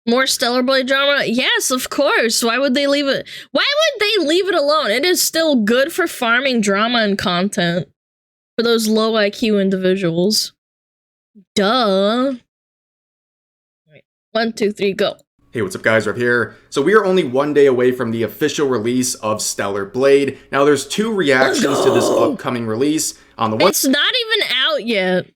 More Stellar Blade drama? Yes, of course. Why would they leave it? Why would they leave it alone? It is still good for farming drama and content for those low IQ individuals. Duh. Wait, 1, 2, 3, go. Hey, what's up guys, Rev here. So we are only one day away from the official release of Stellar Blade. Now there's two reactions to this upcoming release. On the one, it's not even out yet.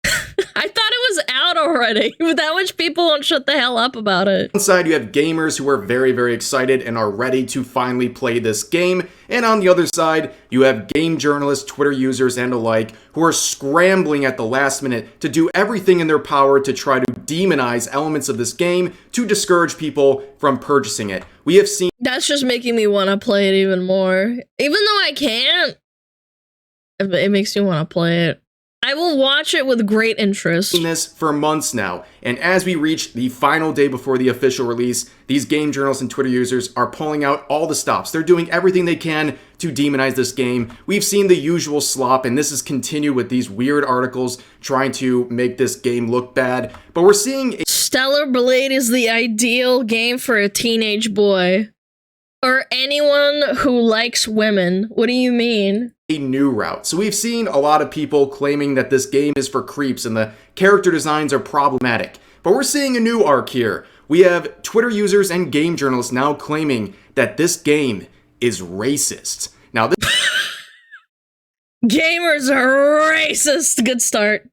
I thought it was out already, but that much people won't shut the hell up about it. On one side you have gamers who are very, very excited and are ready to finally play this game. And on the other side, you have game journalists, Twitter users, and alike who are scrambling at the last minute to do everything in their power to try to demonize elements of this game to discourage people from purchasing it. We have seen— That's just making me want to play it even more. Even though I can't, it makes me want to play it. I will watch it with great interest. This for months now, and as we reach the final day before the official release, these game journalists and Twitter users are pulling out all the stops. They're doing everything they can to demonize this game. We've seen the usual slop, and this has continued with these weird articles trying to make this game look bad. But we're seeing— Stellar Blade is the ideal game for a teenage boy. Or anyone who likes women. What do you mean? A new route. So we've seen a lot of people claiming that this game is for creeps and the character designs are problematic. But we're seeing a new arc here. We have Twitter users and game journalists now claiming that this game is racist. Now this— Gamers are racist. Good start.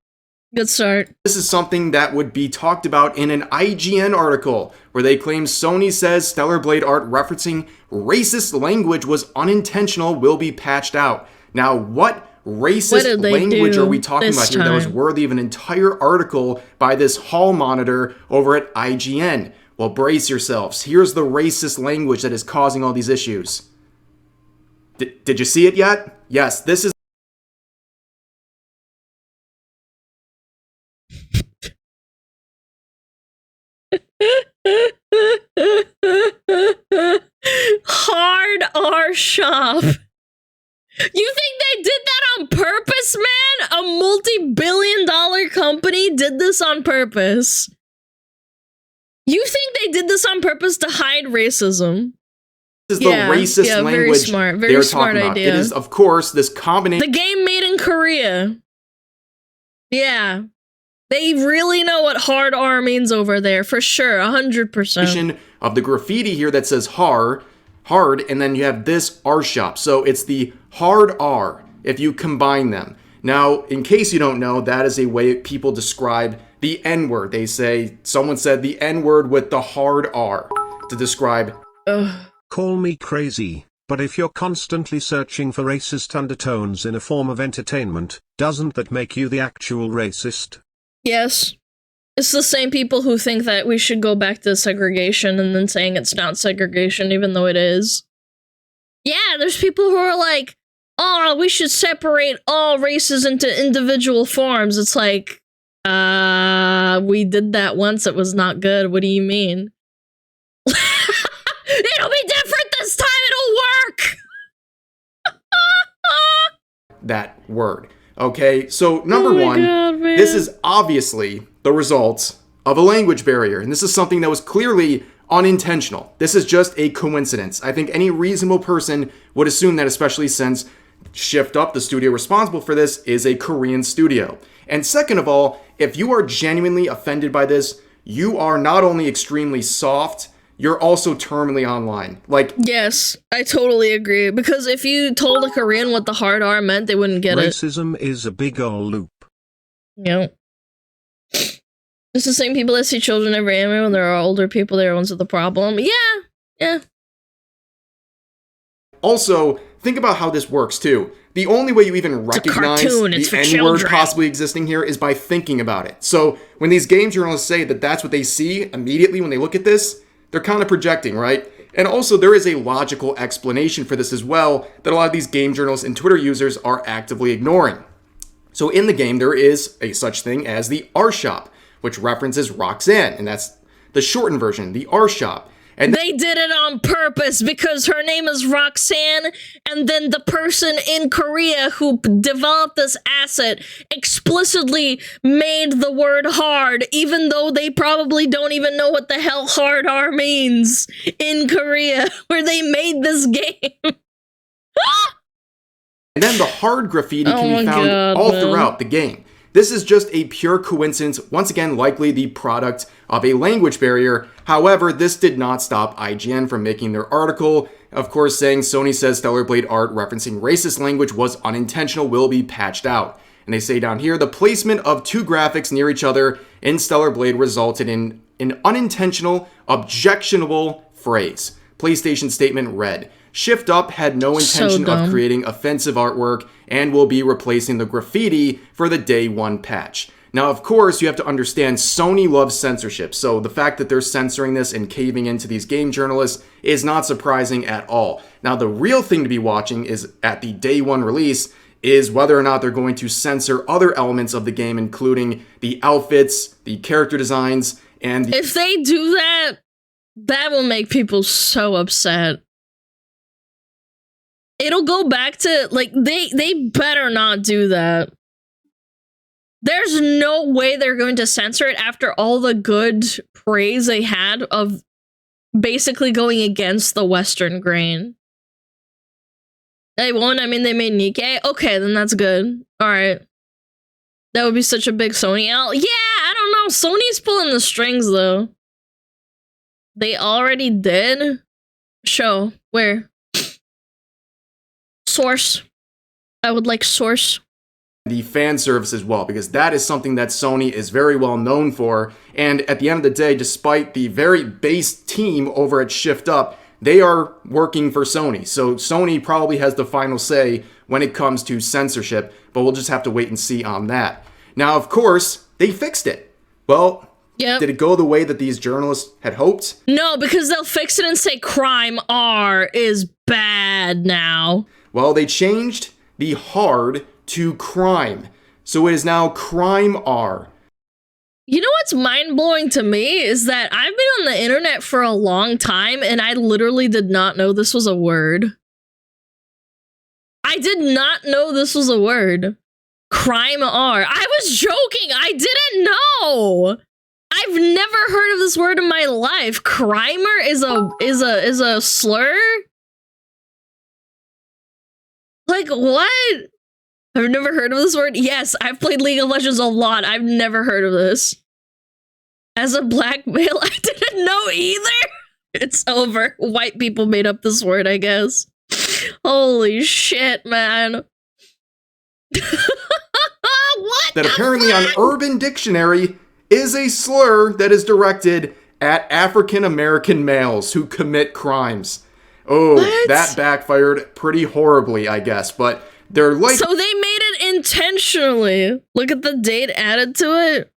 Good start. This is something that would be talked about in an IGN article where they claim Sony says Stellar Blade art referencing racist language was unintentional, will be patched out. Now, what racist language are we talking about here that was worthy of an entire article by this hall monitor over at IGN? Well, brace yourselves. Here's the racist language that is causing all these issues. Did you see it yet? Yes, this is— Hard R shop. You think they did that on purpose, man? A multi-billion-dollar company did this on purpose. You think they did this on purpose to hide racism? This is the racist language very smart. Very smart idea. It is, of course, this combination— The game made in Korea. Yeah. They really know what hard R means over there, for sure, 100%. Of the graffiti here that says hard, and then you have this R shop. So it's the hard R if you combine them. Now, in case you don't know, that is a way people describe the N-word. They say, someone said the N-word with the hard R to describe— Call me crazy, but if you're constantly searching for racist undertones in a form of entertainment, doesn't that make you the actual racist? Yes. It's the same people who think that we should go back to segregation and then saying it's not segregation even though it is. Yeah, there's people who are like, oh, we should separate all races into individual forms. It's like, we did that once, it was not good. What do you mean? It'll be different this time, it'll work! that word. Okay, so number one, this is obviously the result of a language barrier, and this is something that was clearly unintentional. This is just a coincidence. I think any reasonable person would assume that, especially since Shift Up, the studio responsible for this, is a Korean studio. And second of all, if you are genuinely offended by this, you are not only extremely soft, you're also terminally online. Like— Yes, I totally agree. Because if you told a Korean what the hard R meant, they wouldn't get it. Racism is a big ol' loop. Yep. It's the same people that see children every anime when there are older people, they're ones with the problem. Yeah. Also, think about how this works too. The only way you even recognize the N-word possibly existing here is by thinking about it. So when these game journalists say that that's what they see immediately when they look at this, they're kind of projecting, right? And also, there is a logical explanation for this as well that a lot of these game journalists and Twitter users are actively ignoring. So in the game, there is a such thing as the R shop, which references Roxanne, and that's the shortened version, the R shop. And they did it on purpose because her name is Roxanne, and then the person in Korea who developed this asset explicitly made the word hard, even though they probably don't even know what the hell hard R means in Korea, where they made this game. And then the hard graffiti can be found all throughout the game. This is just a pure coincidence, once again likely the product of a language barrier. However, this did not stop IGN from making their article, of course saying Sony says Stellar Blade art referencing racist language was unintentional, will be patched out. And they say down here, the placement of two graphics near each other in Stellar Blade resulted in an unintentional, objectionable phrase. PlayStation statement read, Shift Up had no intention of creating offensive artwork and will be replacing the graffiti for the day one patch. Now, of course, you have to understand Sony loves censorship, so the fact that they're censoring this and caving into these game journalists is not surprising at all. Now, the real thing to be watching is at the day one release is whether or not they're going to censor other elements of the game, including the outfits, the character designs, and if they do that, that will make people so upset. It'll go back to, like, they better not do that. There's no way they're going to censor it after all the good praise they had of basically going against the Western grain. They won't? I mean, they made Nikkei? Okay, then that's good. Alright. That would be such a big Sony L. Yeah, I don't know. Sony's pulling the strings, though. They already did? Show. Where? Source. I would like source. The fan service as well, because that is something that Sony is very well known for. And at the end of the day, despite the very base team over at Shift Up, they are working for Sony. So Sony probably has the final say when it comes to censorship, but we'll just have to wait and see on that. Now, of course, they fixed it. Well, did it go the way that these journalists had hoped? No, because they'll fix it and say crime R is bad now. Well, they changed the hard to crime. So it is now crime R. You know what's mind-blowing to me is that I've been on the internet for a long time and I literally did not know this was a word. I did not know this was a word. Crime R. I was joking. I didn't know. I've never heard of this word in my life. Crimer is a slur? Like, what? I've never heard of this word. Yes, I've played League of Legends a lot. I've never heard of this. As a black male, I didn't know either. It's over. White people made up this word, I guess. Holy shit, man. What? That apparently on Urban Dictionary is a slur that is directed at African American males who commit crimes. Oh, what? That backfired pretty horribly, I guess, but they're like... So they made it intentionally. Look at the date added to it.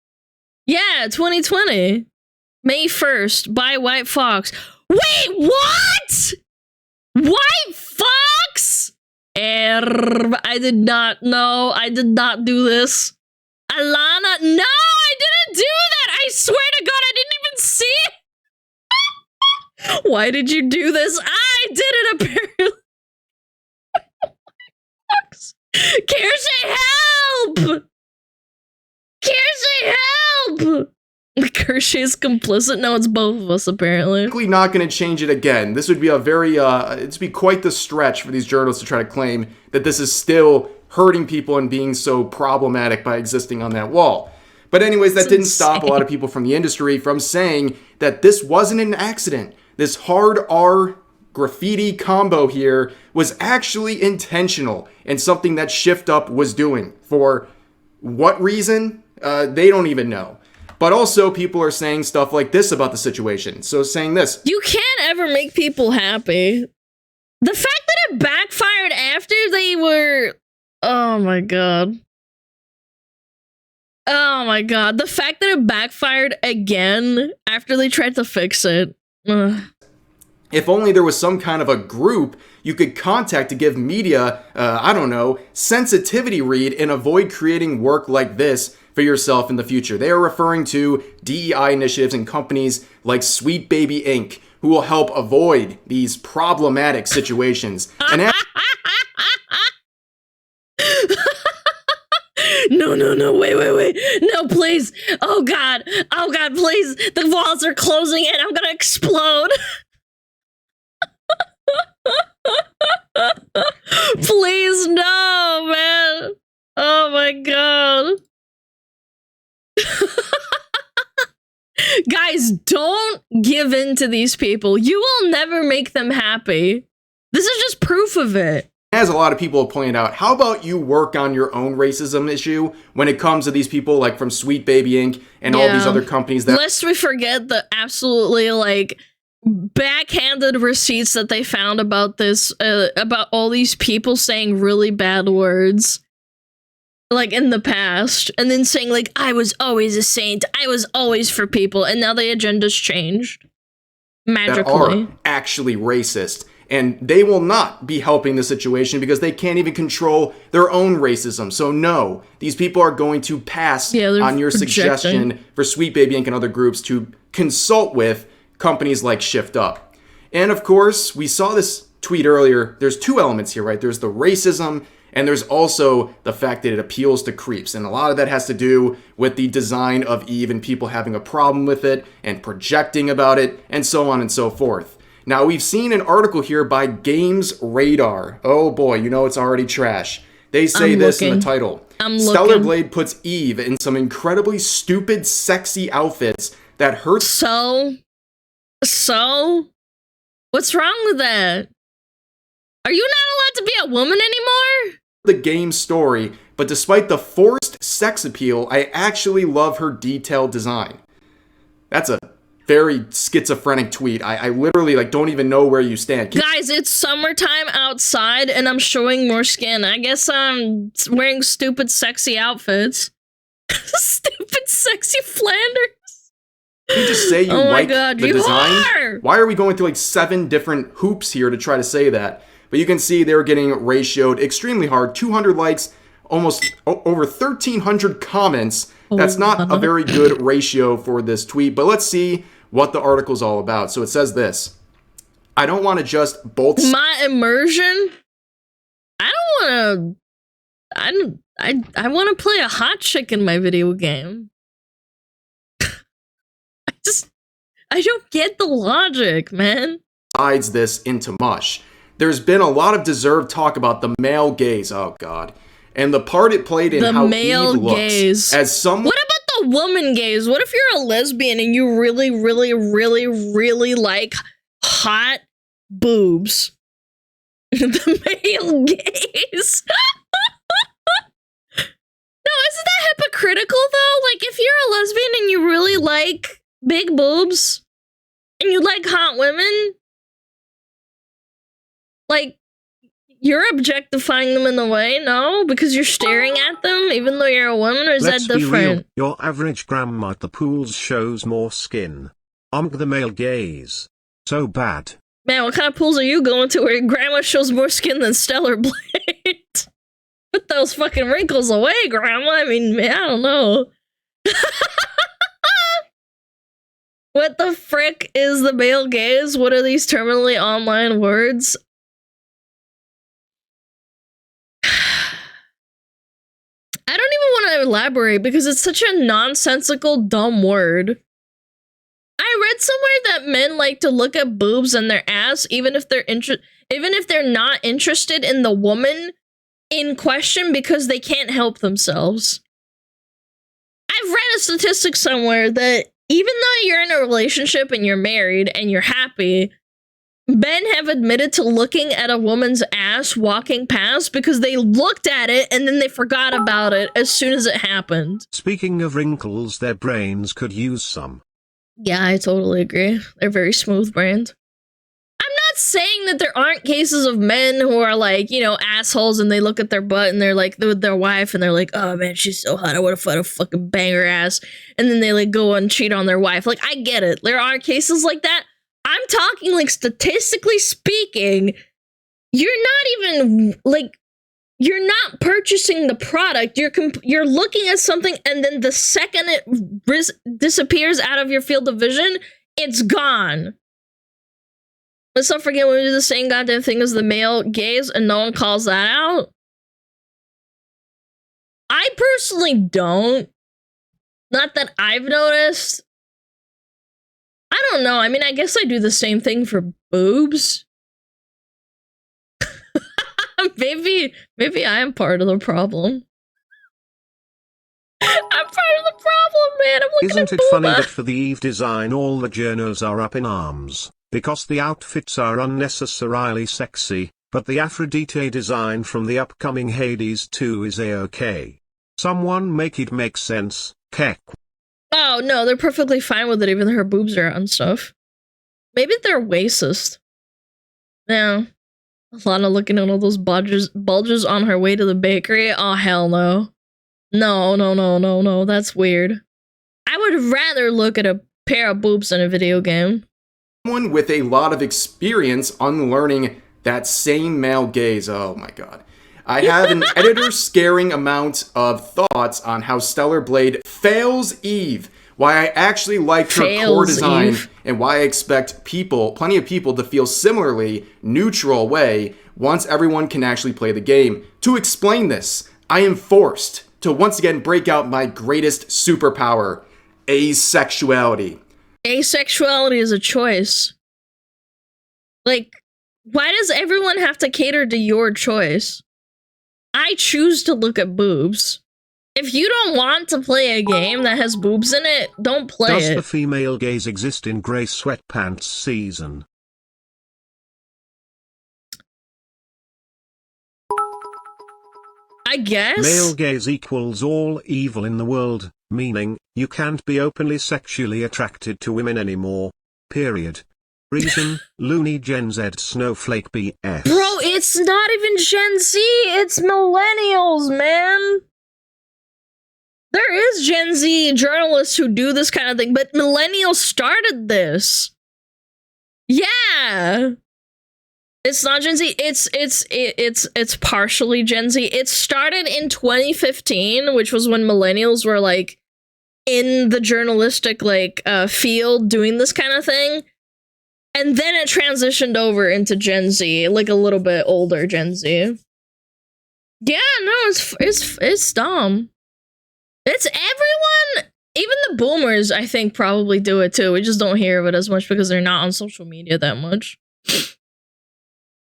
Yeah, 2020. May 1st, by White Fox. Wait, what? White Fox? I did not know. I did not do this. Alana, no, I didn't do that. I swear to God, I didn't even see it. Why did you do this? I did it apparently. Kirsche, help! Kirsche, help! Kirsche is complicit. No, it's both of us apparently. Not going to change it again. This would be a very, it'd be quite the stretch for these journalists to try to claim that this is still hurting people and being so problematic by existing on that wall. But anyways, that didn't stop a lot of people from the industry from saying that this wasn't an accident. This hard R graffiti combo here was actually intentional and something that Shift Up was doing. For what reason? They don't even know. But also people are saying stuff like this about the situation. So saying this. You can't ever make people happy. The fact that it backfired after they were... Oh my god. Oh my god. The fact that it backfired again after they tried to fix it. Ugh. If only there was some kind of a group you could contact to give media, I don't know, sensitivity read and avoid creating work like this for yourself in the future. They are referring to DEI initiatives and companies like Sweet Baby Inc., who will help avoid these problematic situations. And No, wait. No, please. Oh God, please. The walls are closing in. I'm gonna explode. Please, no, man. Oh my God. Guys, don't give in to these people. You will never make them happy. This is just proof of it. as a lot of people have pointed out, how about you work on your own racism issue when it comes to these people like from Sweet Baby Inc. and all these other companies that— Lest we forget the absolutely like backhanded receipts that they found about this, about all these people saying really bad words like in the past, and then saying like, I was always a saint, I was always for people, and now the agenda's changed magically. That are actually racist. And they will not be helping the situation because they can't even control their own racism. So no, these people are going to pass on your suggestion for Sweet Baby Inc. and other groups to consult with companies like Shift Up. And of course, we saw this tweet earlier. There's two elements here, right? There's the racism, and there's also the fact that it appeals to creeps. And a lot of that has to do with the design of Eve and people having a problem with it and projecting about it and so on and so forth. Now, we've seen an article here by Games Radar. Oh boy, you know it's already trash. They say this in the title. Stellar Blade puts Eve in some incredibly stupid, sexy outfits that hurt— So? What's wrong with that? Are you not allowed to be a woman anymore? The game story, but despite the forced sex appeal, I actually love her detailed design. That's a very schizophrenic tweet. I literally don't even know where you stand. Guys, it's summertime outside and I'm showing more skin. I guess I'm wearing stupid sexy outfits. Stupid sexy Flanders. You just say you like the design? Why are we going through 7 different hoops here to try to say that? But you can see they're getting ratioed extremely hard. 200 likes, almost over 1,300 comments. That's not a very good ratio for this tweet, but let's see what the article's all about. So it says this: I don't want to just bolt my immersion. I want to play a hot chick in my video game. I don't get the logic, man. Hides this into mush. There's been a lot of deserved talk about the male gaze. Oh God. And the part it played in how Eve looks as someone— What about the woman gaze? What if you're a lesbian and you really, really, really, really like hot boobs? The male gaze. No, isn't that hypocritical though? Like, if you're a lesbian and you really like big boobs and you like hot women, like, you're objectifying them in a way, no? Because you're staring at them, even though you're a woman, or is that different? Let's be real. Your average grandma at the pools shows more skin. The male gaze. So bad. Man, what kind of pools are you going to where your grandma shows more skin than Stellar Blade? Put those fucking wrinkles away, grandma. I mean, man, I don't know. What the frick is the male gaze? What are these terminally online words? I don't even want to elaborate because it's such a nonsensical, dumb word. I read somewhere that men like to look at boobs and their ass even if they're not interested in the woman in question because they can't help themselves. I've read a statistic somewhere that even though you're in a relationship and you're married and you're happy, men have admitted to looking at a woman's ass walking past because they looked at it and then they forgot about it as soon as it happened. Speaking of wrinkles, their brains could use some. Yeah, I totally agree. They're very smooth-brained. I'm not saying that there aren't cases of men who are assholes and they look at their butt and they're like, with their wife and they're like, oh man, she's so hot, I would have fucking bang her ass. And then they go and cheat on their wife. I get it. There are cases like that. I'm talking statistically speaking, you're not even you're not purchasing the product. You're looking at something and then the second it disappears out of your field of vision, it's gone. Let's not forget when we do the same goddamn thing as the male gaze and no one calls that out. I personally don't. Not that I've noticed. I don't know. I mean, I guess I do the same thing for boobs. maybe I am part of the problem. I'm part of the problem, man. I'm looking Isn't at it funny booba. that for the Eve design all the journos are up in arms, because the outfits are unnecessarily sexy, but the Aphrodite design from the upcoming Hades 2 is a-okay? Someone make it make sense, Kek. Oh, no, they're perfectly fine with it, even though her boobs are out and stuff. Maybe they're racist. Yeah. Lana looking at all those bulges on her way to the bakery. Oh, hell no. No, that's weird. I would rather look at a pair of boobs in a video game. Someone with a lot of experience unlearning that same male gaze. Oh my god. I have an editor-scaring amount of thoughts on how Stellar Blade fails Eve, why I actually liked her core design, Eve. and why I expect plenty of people to feel similarly neutral way once everyone can actually play the game. To explain this, I am forced to once again break out my greatest superpower, asexuality. Asexuality is a choice. Like, why does everyone have to cater to your choice? I choose to look at boobs. If you don't want to play a game that has boobs in it, don't play Does it. the female gaze exist in Grey Sweatpants season? I guess. Male gaze equals all evil in the world, meaning, you can't be openly sexually attracted to women anymore. Period. Reason, Looney Gen Z Snowflake BS. Bro, it's not even Gen Z, it's millennials, man. There is Gen Z journalists who do this kind of thing, but millennials started this. Yeah. It's not Gen Z. It's partially Gen Z. It started in 2015, which was when millennials were like in the journalistic field doing this kind of thing. And then it transitioned over into Gen Z, like a little bit older Gen Z. Yeah, no, it's dumb. It's everyone, even the boomers, I think, probably do it too. We just don't hear of it as much because they're not on social media that much.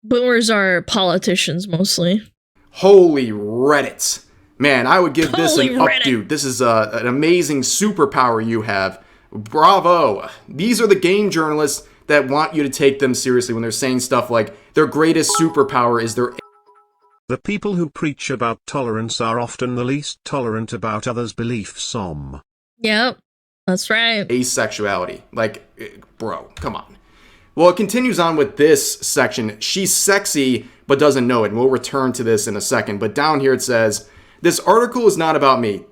Boomers are politicians mostly. Holy Reddit. Man, I would give this Holy an Reddit. updo. This is an amazing superpower you have. Bravo. These are the game journalists that want you to take them seriously when they're saying stuff like their greatest superpower is their... The people who preach about tolerance are often the least tolerant about others' beliefs. Yep, that's right. asexuality. Like, bro, come on. Well, it continues on with this section. She's sexy, but doesn't know it. And we'll return to this in a second. But down here it says, this article is not about me.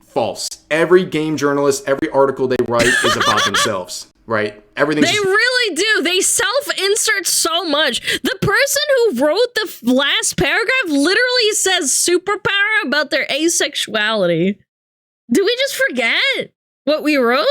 False. Every game journalist, every article they write is about themselves, right? Everything's They really do. They self-insert so much. The person who wrote the last paragraph literally says superpower about their asexuality. Do we just forget what we wrote?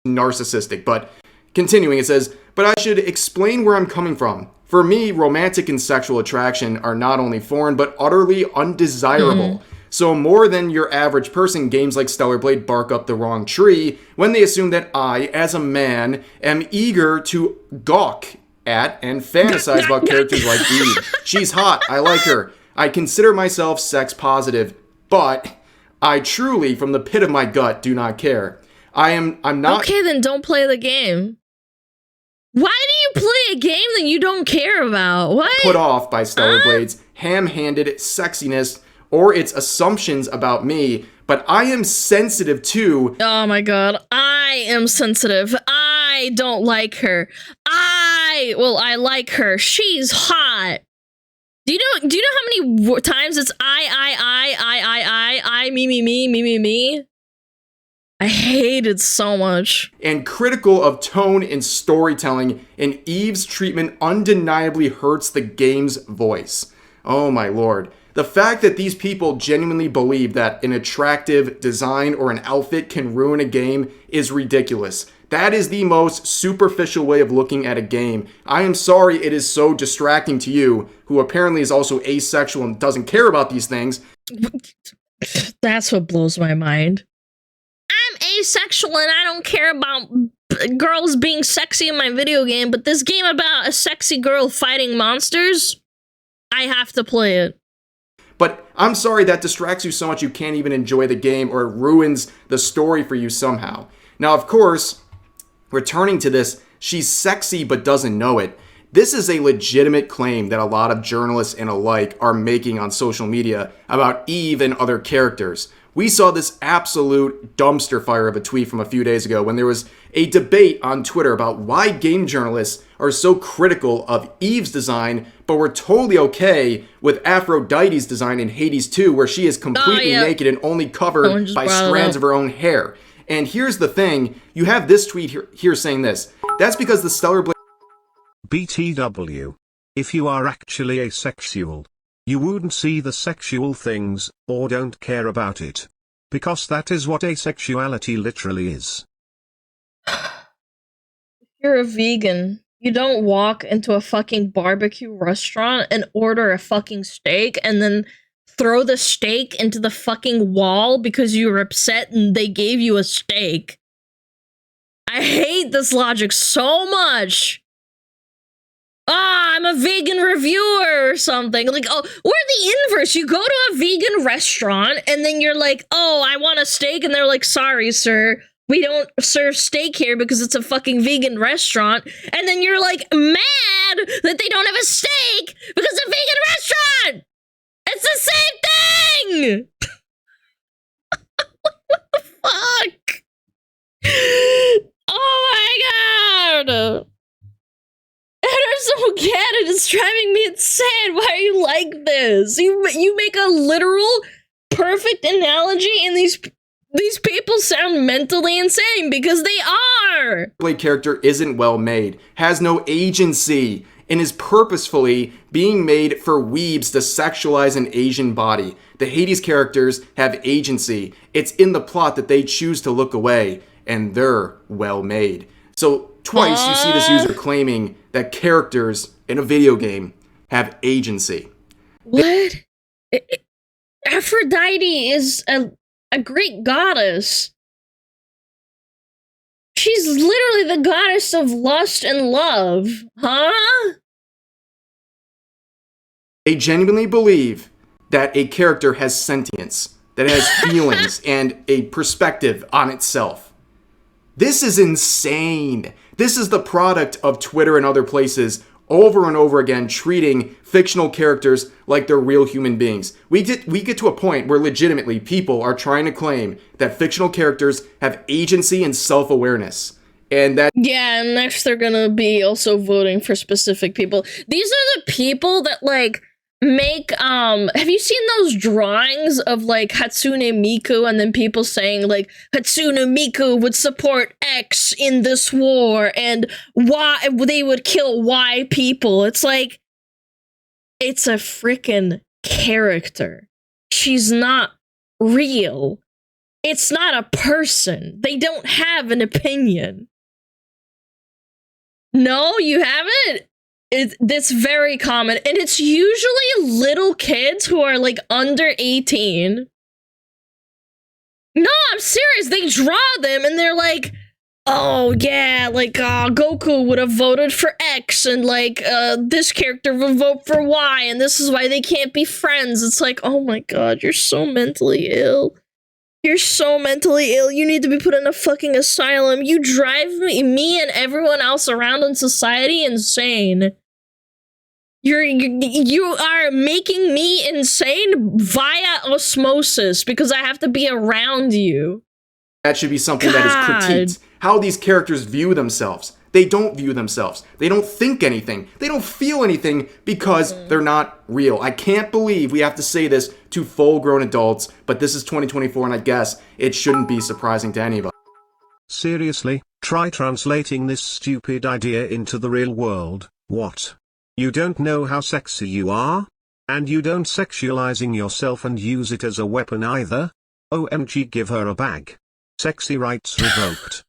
narcissistic. But continuing, it says, but I should explain where I'm coming from. For me, romantic and sexual attraction are not only foreign, but utterly undesirable. So more than your average person, games like Stellar Blade bark up the wrong tree when they assume that I, as a man, am eager to gawk at and fantasize about characters like Eve. She's hot. I like her. I consider myself sex positive, but I truly, from the pit of my gut, do not care. I'm not... Okay, then don't play the game. Why do you play a game that you don't care about? What? put off by Stellar Blade's ham-handed sexiness or its assumptions about me, but I am sensitive to... Oh my god, I am sensitive. I don't like her. I like her. She's hot. Do you know how many times it's I, me? I hate it so much. and critical of tone and storytelling, and Eve's treatment undeniably hurts the game's voice. Oh my lord. The fact that these people genuinely believe that an attractive design or an outfit can ruin a game is ridiculous. That is the most superficial way of looking at a game. I am sorry it is so distracting to you, who apparently is also asexual and doesn't care about these things. That's what blows my mind. I'm asexual and I don't care about girls being sexy in my video game, but this game about a sexy girl fighting monsters, I have to play it. But I'm sorry that distracts you so much you can't even enjoy the game, or it ruins the story for you somehow. Now, of course, returning to this, she's sexy but doesn't know it. This is a legitimate claim that a lot of journalists and alike are making on social media about Eve and other characters. We saw this absolute dumpster fire of a tweet from a few days ago when there was a debate on Twitter about why game journalists are so critical of Eve's design, but were totally okay with Aphrodite's design in Hades 2, where she is completely naked and only covered by strands of her own hair. And here's the thing, you have this tweet here saying this. That's because the Stellar Blade... BTW. If you are actually asexual, you wouldn't see the sexual things, or don't care about it. Because that is what asexuality literally is. If you're a vegan, you don't walk into a fucking barbecue restaurant and order a fucking steak and then throw the steak into the fucking wall because you were upset and they gave you a steak. I hate this logic so much. I'm a vegan reviewer or something. Like, or the inverse. You go to a vegan restaurant and then you're like, oh, I want a steak. And they're like, sorry, sir, we don't serve steak here because it's a fucking vegan restaurant. And then you're like mad that they don't have a steak because it's a vegan restaurant. It's the same thing. What the fuck? Oh my god. I don't get it. It's driving me insane. Why are you like this? You make a literal perfect analogy, and these people sound mentally insane because they are. Blade character isn't well made, has no agency, and is purposefully being made for weebs to sexualize an Asian body. The Hades characters have agency. It's in the plot that they choose to look away, and they're well made. So twice you see this user claiming that characters in a video game have agency. What? Aphrodite is a Greek goddess. She's literally the goddess of lust and love, huh? They genuinely believe that a character has sentience, that it has feelings and a perspective on itself. This is insane. This is the product of Twitter and other places over and over again treating fictional characters like they're real human beings. We get to a point where legitimately people are trying to claim that fictional characters have agency and self-awareness. And that... Yeah, and next they're gonna be also voting for specific people. These are the people that, like, make, have you seen those drawings of, like, Hatsune Miku, and then people saying, like, Hatsune Miku would support X in this war, and Y, they would kill Y people. It's like, it's a freaking character. She's not real. It's not a person. They don't have an opinion. No, you haven't? That's very common, and it's usually little kids who are, like, under 18. No, I'm serious. They draw them, and they're like, oh, yeah, like, Goku would have voted for X, and, like, this character would vote for Y, and this is why they can't be friends. It's like, oh my god, you're so mentally ill. You're so mentally ill. You need to be put in a fucking asylum. You drive me and everyone else around in society insane. You are making me insane via osmosis because I have to be around you. That should be something that is critiqued. How these characters view themselves. They don't view themselves. They don't think anything. They don't feel anything because they're not real. I can't believe we have to say this to full-grown adults, but this is 2024 and I guess it shouldn't be surprising to anybody. Seriously, try translating this stupid idea into the real world. What? You don't know how sexy you are? And you don't sexualizing yourself and use it as a weapon either? OMG, give her a bag. Sexy rights revoked.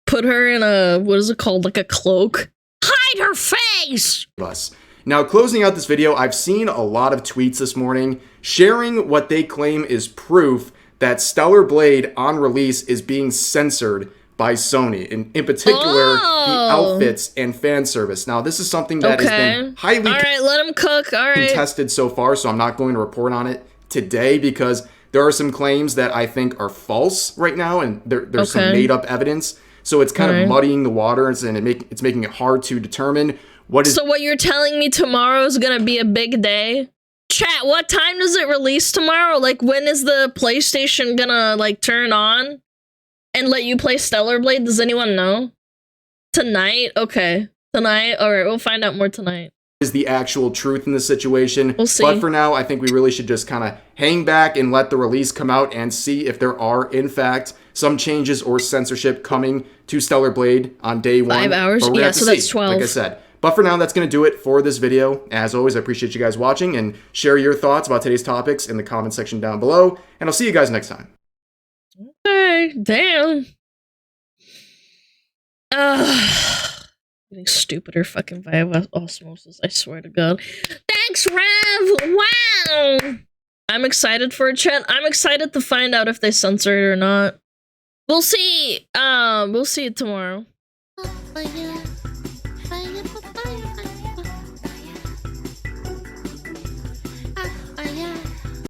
put her in a, what is it called, like a cloak? Hide her face! Us. Now, closing out this video, I've seen a lot of tweets this morning sharing what they claim is proof that Stellar Blade on release is being censored by Sony, in particular, the outfits and fan service. Now, this is something that has been highly let him cook. contested so far, so I'm not going to report on it today because there are some claims that I think are false right now, and there's some made-up evidence. So it's kind of muddying the waters, and it's making it hard to determine what is... So what you're telling me tomorrow is going to be a big day? Chat, what time does it release tomorrow? Like, when is the PlayStation gonna, like, turn on and let you play Stellar Blade? Does anyone know? Tonight? Okay. Tonight? Alright, we'll find out more tonight. Is the actual truth in the situation. We'll see. But for now, I think we really should just kind of hang back and let the release come out and see if there are, in fact, some changes or censorship coming to Stellar Blade on day 1. 5 hours? Yeah, so that's 12. Like I said. But for now, that's going to do it for this video. As always, I appreciate you guys watching, and share your thoughts about today's topics in the comment section down below. And I'll see you guys next time. Okay, damn. Getting stupider fucking via osmosis, I swear to God. Thanks, Rev! Wow! I'm excited for it, chat. I'm excited to find out if they censor it or not. We'll see. We'll see it tomorrow.